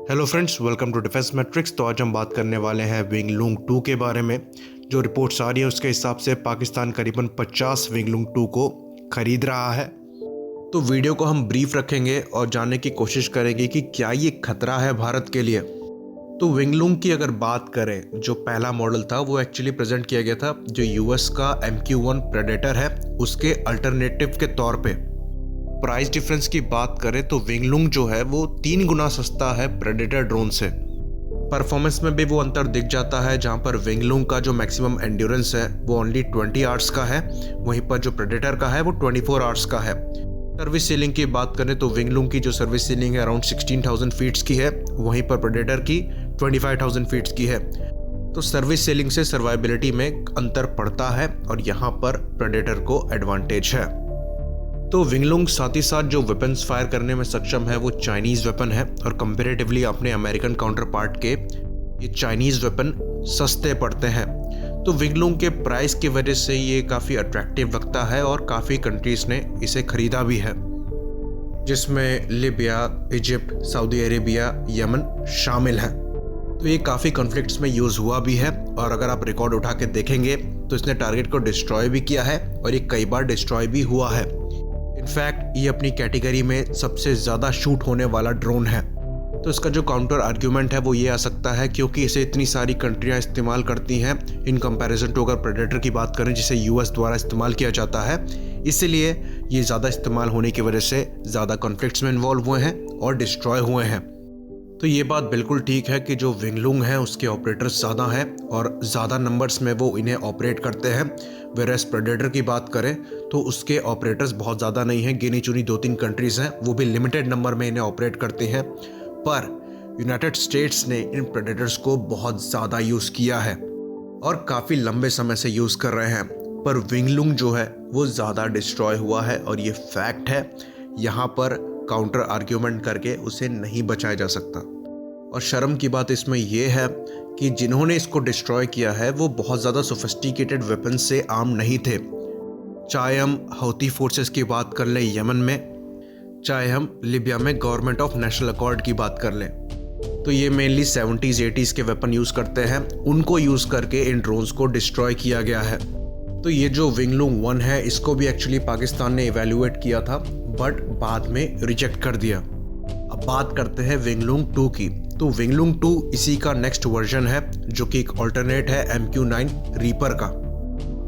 Hello friends, welcome to defence matrix. तो आज हम बात करने वाले हैं विंगलूंग 2 के बारे में। जो रिपोर्ट्स आ रही है उसके हिसाब से पाकिस्तान करीबन 50 विंगलूंग 2 को खरीद रहा है। तो वीडियो को हम ब्रीफ रखेंगे और जानने की कोशिश करेंगे कि क्या ये खतरा है भारत के लिए। तो विंगलूंग की अगर बात करें, जो पहला मॉडल था वो एक्चुअली प्रेजेंट किया गया था जो यूएस का MQ-1 प्रेडेटर है उसके अल्टरनेटिव के तौर पे। प्राइस डिफरेंस की बात करें तो विंगलूंग जो है वो 3 गुना सस्ता है प्रेडेटर ड्रोन से। परफॉर्मेंस में भी वो अंतर दिख जाता है, जहां पर विंगलूंग का जो मैक्सिमम एंड्योरेंस है वो ओनली 20 आवर्स का है, वहीं पर जो प्रेडेटर का है वो 24 आवर्स का है। सर्विस सीलिंग की बात करें तो विंगलूंग की जो सर्विस सीलिंग है अराउंड 16,000 फीट्स की है, वहीं पर प्रेडेटर की 25,000 फीट्स की है। तो सर्विस सीलिंग से सर्वाइबिलिटी में अंतर पड़ता है और यहाँ पर प्रेडेटर को एडवांटेज है। तो विंगलूंग साथ ही साथ जो वेपन्स फायर करने में सक्षम है वो चाइनीज़ वेपन है और कंपैरेटिवली अपने अमेरिकन काउंटर पार्ट के ये चाइनीज़ वेपन सस्ते पड़ते हैं। तो विंगलूंग के प्राइस की वजह से ये काफ़ी अट्रैक्टिव लगता है और काफ़ी कंट्रीज़ ने इसे ख़रीदा भी है, जिसमें Libya, Egypt, Saudi Arabia, Yemen शामिल है। तो ये काफ़ी कॉन्फ्लिक्ट्स में यूज़ हुआ भी है और अगर आप रिकॉर्ड उठा के देखेंगे तो इसने टारगेट को डिस्ट्रॉय भी किया है और ये कई बार डिस्ट्रॉय भी हुआ है। इनफैक्ट ये अपनी कैटेगरी में सबसे ज़्यादा शूट होने वाला ड्रोन है। तो इसका जो काउंटर आर्ग्यूमेंट है वो ये आ सकता है क्योंकि इसे इतनी सारी कंट्रियां इस्तेमाल करती हैं इन कंपैरिजन टू अगर प्रेडेटर की बात करें जिसे यूएस द्वारा इस्तेमाल किया जाता है, इसलिए ये ज़्यादा इस्तेमाल होने की वजह से ज़्यादा कॉन्फ्लिक्ट्स में इन्वॉल्व हुए हैं और डिस्ट्रॉय हुए हैं। तो ये बात बिल्कुल ठीक है कि जो विंगलूंग है उसके ऑपरेटर्स ज़्यादा हैं और ज़्यादा नंबर्स में वो इन्हें ऑपरेट करते हैं। वेरएस प्रेडेटर की बात करें तो उसके ऑपरेटर्स बहुत ज़्यादा नहीं हैं, गिनी चुनी 2-3 कंट्रीज़ हैं, वो भी लिमिटेड नंबर में इन्हें ऑपरेट करते हैं। पर यूनाइटेड स्टेट्स ने इन प्रेडेटर्स को बहुत ज़्यादा यूज़ किया है और काफ़ी लंबे समय से यूज़ कर रहे हैं। पर विंगलूंग जो है वो ज़्यादा डिस्ट्रॉय हुआ है और ये फैक्ट है, यहाँ पर काउंटर आर्ग्यूमेंट करके उसे नहीं बचाया जा सकता। और शर्म की बात इसमें यह है कि जिन्होंने इसको डिस्ट्रॉय किया है वो बहुत ज़्यादा सोफिस्टिकेटेड वेपन से आर्म नहीं थे। चाहे हम हौती फोर्सेस की बात कर लें यमन में, चाहे हम लिबिया में गवर्नमेंट ऑफ नेशनल अकॉर्ड की बात कर लें, तो ये मेनली 70s 80s के वेपन यूज़ करते हैं, उनको यूज़ करके इन ड्रोन्स को डिस्ट्रॉय किया गया है। तो ये जो विंगलूंग 1 है इसको भी एक्चुअली पाकिस्तान ने इवेल्युएट किया था बट बाद में रिजेक्ट कर दिया। अब बात करते हैं विंगलूंग 2 की। तो विंगलूंग 2 इसी का नेक्स्ट वर्जन है जो कि एक ऑल्टरनेट है MQ-9 रीपर का।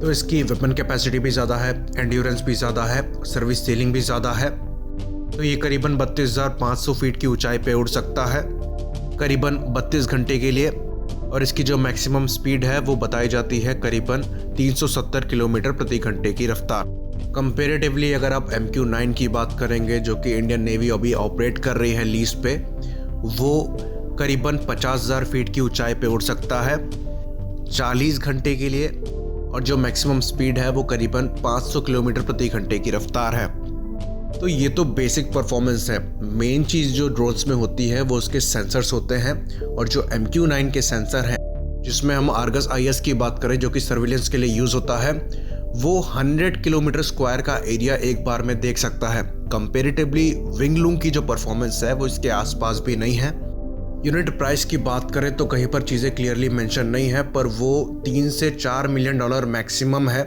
तो इसकी वेपन कैपेसिटी भी ज़्यादा है, एंड्योरेंस भी ज़्यादा है, सर्विस सीलिंग भी ज़्यादा है। तो ये करीबन 32,500 फीट की ऊंचाई पे उड़ सकता है करीबन 32 घंटे के लिए और इसकी जो मैक्सिमम स्पीड है वो बताई जाती है करीबन 370 किलोमीटर प्रति घंटे की रफ्तार। कंपेरेटिवली अगर आप MQ-9 की बात करेंगे जो कि इंडियन नेवी अभी ऑपरेट कर रही है लीज पे, वो करीबन 50,000 फीट की ऊंचाई पे उड़ सकता है 40 घंटे के लिए और जो मैक्सिमम स्पीड है वो करीबन 500 किलोमीटर प्रति घंटे की रफ्तार है। तो ये तो बेसिक परफॉर्मेंस है। मेन चीज़ जो ड्रोन्स में होती है वो उसके सेंसर्स होते हैं और जो MQ-9 के सेंसर हैं, जिसमें हम आर्गस IS की बात करें जो कि सर्विलेंस के लिए यूज़ होता है, वो 100 किलोमीटर स्क्वायर का एरिया एक बार में देख सकता है। कंपेरेटिवली विंगलूंग की जो परफॉर्मेंस है वो इसके आसपास भी नहीं है। यूनिट प्राइस की बात करें तो कहीं पर चीज़ें क्लियरली मेंशन नहीं है, पर वो 3 से 4 मिलियन डॉलर मैक्सिमम है।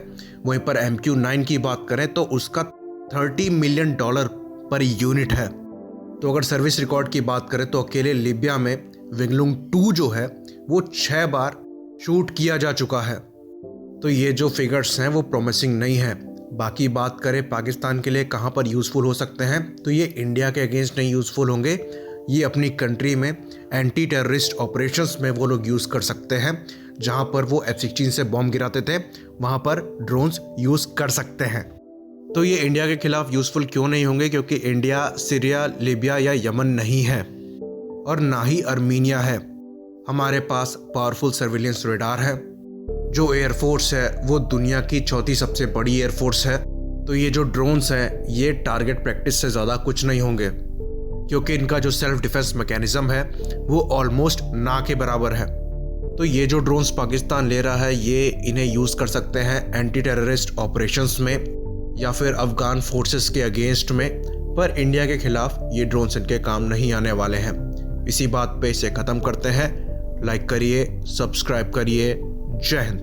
वहीं पर MQ-9 की बात करें तो उसका 30 मिलियन डॉलर पर यूनिट है। तो अगर सर्विस रिकॉर्ड की बात करें तो अकेले लिबिया में विंगलूंग 2 जो है वो 6 बार शूट किया जा चुका है। तो ये जो फिगर्स हैं वो प्रॉमिसिंग नहीं है। बाकी बात करें पाकिस्तान के लिए कहाँ पर यूज़फुल हो सकते हैं, तो ये इंडिया के अगेंस्ट नहीं यूज़फुल होंगे, ये अपनी कंट्री में एंटी टेररिस्ट ऑपरेशंस में वो लोग यूज़ कर सकते हैं। जहाँ पर वो F-16 से बॉम्ब गिराते थे वहाँ पर ड्रोन्स यूज़ कर सकते हैं। तो ये इंडिया के खिलाफ यूज़फुल क्यों नहीं होंगे, क्योंकि इंडिया सीरिया, लिबिया या यमन नहीं है और ना ही अर्मीनिया है। हमारे पास पावरफुल सर्विलेंस रेडार है। जो एयरफोर्स है वो दुनिया की चौथी सबसे बड़ी एयरफोर्स है। तो ये जो ड्रोन्स हैं ये टारगेट प्रैक्टिस से ज़्यादा कुछ नहीं होंगे, क्योंकि इनका जो सेल्फ डिफेंस मैकेनिज्म है वो ऑलमोस्ट ना के बराबर है। तो ये जो ड्रोन्स पाकिस्तान ले रहा है ये इन्हें यूज़ कर सकते हैं एंटी टेररिस्ट ऑपरेशंस में या फिर अफगान फोर्सेस के अगेंस्ट में, पर इंडिया के खिलाफ ये ड्रोन्स इनके काम नहीं आने वाले हैं। इसी बात पे इसे ख़त्म करते हैं। लाइक करिए, सब्सक्राइब करिए। जय हिंद।